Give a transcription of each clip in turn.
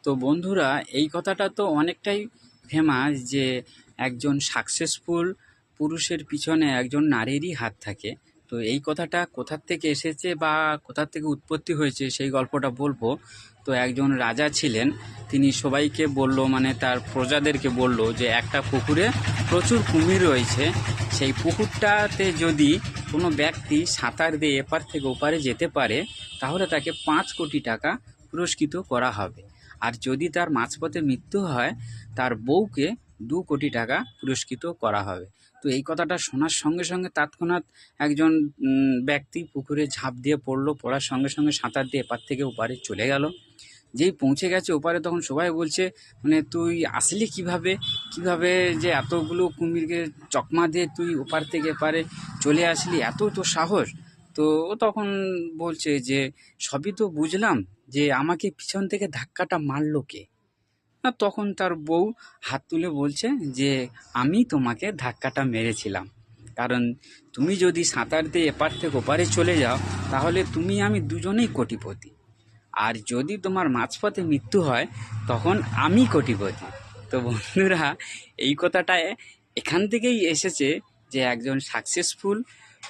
তো বন্ধুরা, এই কথাটা তো অনেকটাই ফেমাস যে একজন সাকসেসফুল পুরুষের পিছনে একজন নারীরই হাত থাকে। তো এই কথাটা কোথার থেকে এসেছে বা কোথার থেকে উৎপত্তি হয়েছে সেই গল্পটা বলবো। তো একজন রাজা ছিলেন, তিনি সবাইকে বলল, মানে তার প্রজাদেরকে বলল যে একটা পুকুরে প্রচুর কুমির রয়েছে, সেই পুকুরটাতে যদি কোনো ব্যক্তি সাঁতার দিয়ে এপার থেকে ওপারে যেতে পারে তাহলে তাকে 5 কোটি টাকা পুরস্কৃত করা হবে। আর যদি তার মাঝপথে মৃত্যু হয় তার বউকে 2 কোটি টাকা পুরস্কৃত করা হবে। তো এই কথাটা শোনার সঙ্গে সঙ্গে তৎক্ষণাৎ একজন ব্যক্তি পুকুরে ঝাঁপ দিয়ে পড়লো, পড়ার সঙ্গে সঙ্গে সাঁতার দিয়ে এপার থেকে ওপারে চলে গেল। যেই পৌঁছে গেছে ওপারে তখন সবাই বলছে, মানে তুই আসলি কিভাবে কিভাবে যে এতগুলো কুমিরকে চকমা দিয়ে তুই ওপার থেকে এপারে চলে আসলি, এত তোর সাহস? তো ও তখন বলছে যে সবই তো বুঝলাম, যে আমাকে পিছন থেকে ধাক্কাটা মারলো কে? না, তখন তার বউ হাত তুলে বলছে যে আমি তোমাকে ধাক্কাটা মেরেছিলাম, কারণ তুমি যদি সাঁতার দিয়ে এপার থেকে ওপারে চলে যাও তাহলে তুমি আমি দুজনেই কোটিপতি, আর যদি তোমার মাঝপথে মৃত্যু হয় তখন আমি কোটিপতি। তো বন্ধুরা, এই কথাটা এখান থেকেই এসেছে যে একজন সাকসেসফুল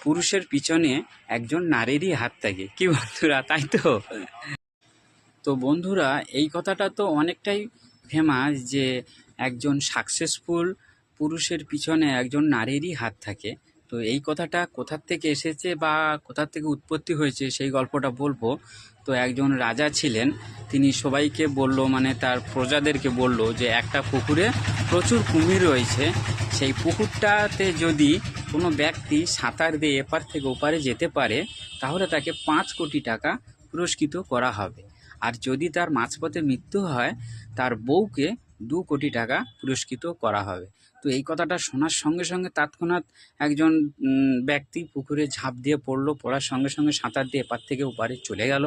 পুরুষের পিছনে একজন নারীরই হাত থাকে। কি বন্ধুরা, তাই তো? তো বন্ধুরা, এই কথাটা তো অনেকটাই ফেমাস যে একজন সাকসেসফুল পুরুষের পিছনে একজন নারীরই হাত থাকে। তো এই কথাটা কোথার থেকে এসেছে বা কোথার থেকে উৎপত্তি হয়েছে সেই গল্পটা বলবো। তো একজন রাজা ছিলেন, তিনি সবাইকে বলল, মানে তার প্রজাদেরকে বলল যে একটা পুকুরে প্রচুর কুমির রয়েছে, সেই পুকুরটাতে যদি কোনো ব্যক্তি সাঁতার দিয়ে এপার থেকে ওপারে যেতে পারে তাহলে তাকে 5 কোটি টাকা পুরস্কৃত করা হবে। আর যদি তার মাঝপথে মৃত্যু হয় তার বউকে 2 কোটি টাকা পুরস্কৃত করা হবে। তো এই কথাটা শোনার সঙ্গে সঙ্গে তৎক্ষণাৎ একজন ব্যক্তি পুকুরে ঝাঁপ দিয়ে পড়লো, পড়ার সঙ্গে সঙ্গে সাঁতার দিয়ে এপার থেকে ওপারে চলে গেল।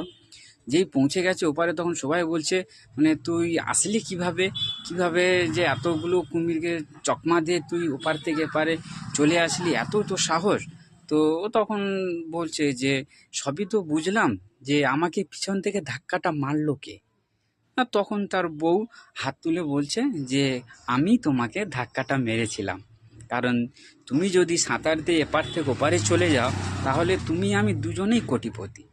যেই পৌঁছে গেছে ওপারে তখন সবাই বলছে, মানে তুই আসলি কিভাবে কিভাবে যে এতগুলো কুমিরকে চকমা দিয়ে তুই ওপার থেকে এপারে চলে আসলি, এত তোর সাহস? তো ও তখন বলছে যে সবই তো বুঝলাম, যে আমাকে পিছন থেকে ধাক্কাটা মারলো কে? না, তখন তার বউ হাত তুলে বলছে যে আমি তোমাকে ধাক্কাটা মেরেছিলাম, কারণ তুমি যদি সাঁতার দিয়ে এপার থেকে ওপারে চলে যাও তাহলে তুমি আমি দুজনেই কোটিপতি,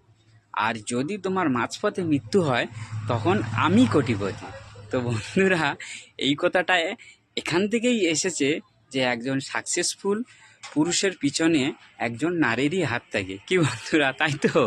আর যদি তোমার মাঝপথে মৃত্যু হয় তখন আমি কোটিপতি। তো বন্ধুরা, এই কথাটা এখান থেকেই এসেছে যে একজন সাকসেসফুল পুরুষের পিছনে একজন নারীরই হাত থাকে। কি বন্ধুরা, তাই তো?